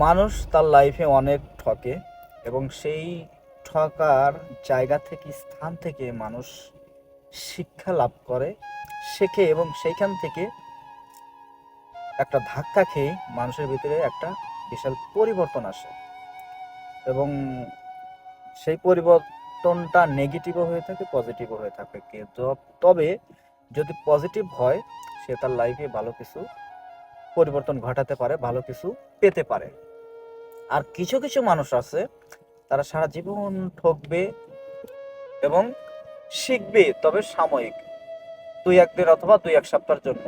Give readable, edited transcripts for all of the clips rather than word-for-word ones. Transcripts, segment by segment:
মানুষ তার লাইফে অনেক ঠকে এবং সেই ঠকার জায়গা থেকে স্থান থেকে মানুষ শিক্ষা লাভ করে, শেখে এবং সেইখান থেকে একটা ধাক্কা খেয়ে মানুষের ভিতরে একটা বিশাল পরিবর্তন আসে এবং সেই পরিবর্তনটা নেগেটিভও হয়ে থাকে, পজিটিভও হয়ে থাকে। কিন্তু তবে যদি পজিটিভ হয়, সে তার লাইফে ভালো কিছু পরিবর্তন ঘটাতে পারে, ভালো কিছু পেতে পারে। আর কিছু কিছু মানুষ আছে, তারা সারা জীবন ঠকবে এবং শিখবে, তবে সাময়িক, 2-1 দিন অথবা 2-1 সপ্তাহের জন্য,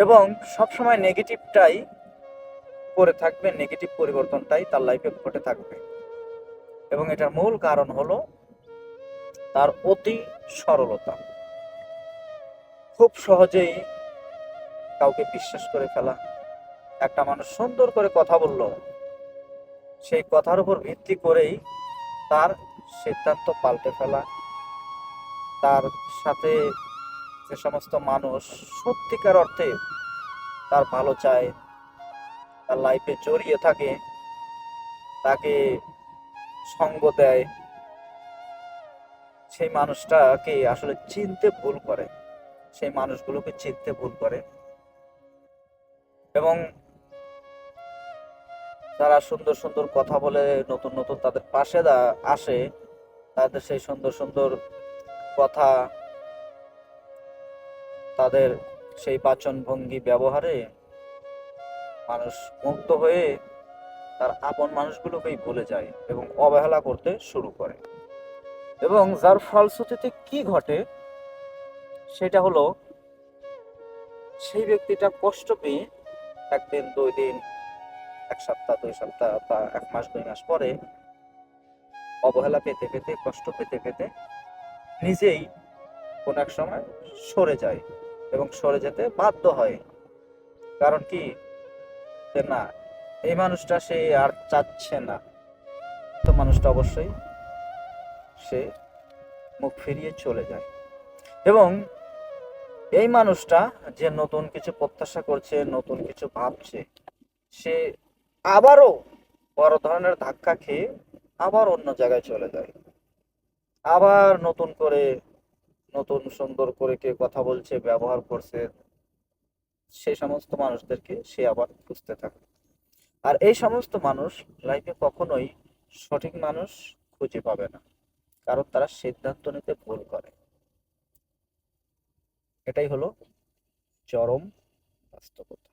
এবং সবসময় নেগেটিভটাই করে থাকবে, নেগেটিভ পরিবর্তনটাই তার লাইফে ঘটে থাকবে। এবং এটার মূল কারণ হলো তার অতি সরলতা। খুব সহজেই কাউকে বিশ্বাস করে ফেলা। একটা মানুষ সুন্দর করে কথা বলল, সেই কথার উপর ভিত্তি করেই তার সিদ্ধান্ত পাল্টে ফেলা। তার সাথে যে সমস্ত মানুষ সত্যিকার অর্থে তার ভালো চায়, তার লাইফে জড়িয়ে থাকে, তাকে সঙ্গ দেয়, সেই মানুষটাকে আসলে চিনতে ভুল করে, সেই মানুষগুলোকে চিনতে ভুল করে। এবং যারা সুন্দর সুন্দর কথা বলে নতুন নতুন তাদের পাশে আসে, তাদের সেই সুন্দর সুন্দর কথা, তাদের সেই বাচন ভঙ্গি ব্যবহারে মানুষ মুগ্ধ হয়ে তার আপন মানুষগুলোকেই ভুলে যায় এবং অবহেলা করতে শুরু করে। এবং যার ফলশ্রুতিতে কি ঘটে সেটা হলো, সেই ব্যক্তিটা কষ্ট পেয়ে 1 দিন 2 দিন, 1 সপ্তাহ 2 সপ্তাহ বা 1 মাস 2 মাস পরে অবহেলা পেতে পেতে, কষ্ট পেতে পেতে নিজেই কোন এক সময় সরে যায় এবং সরে যেতে বাধ্য হয়। কারণ কি, যে না, এই মানুষটা সে আর চাচ্ছে না, তো মানুষটা অবশ্যই সে মুখ ফিরিয়ে চলে যায়। এবং এই মানুষটা যে নতুন কিছু প্রত্যাশা করছে, নতুন কিছু ভাবছে, সে আবারও বড় ধরনের ধাক্কা খেয়ে আবার অন্য জায়গায় চলে যায়। আবার নতুন করে, নতুন সুন্দর করে কে কথা বলছে, ব্যবহার করছে, সেই সমস্ত মানুষদেরকে সে আবার খুঁজতে থাকে। আর এই সমস্ত মানুষ লাইফে কখনোই সঠিক মানুষ খুঁজে পাবে না, কারণ তারা সিদ্ধান্ত নিতে ভুল করে। এটাই হলো চরম বাস্তবতা।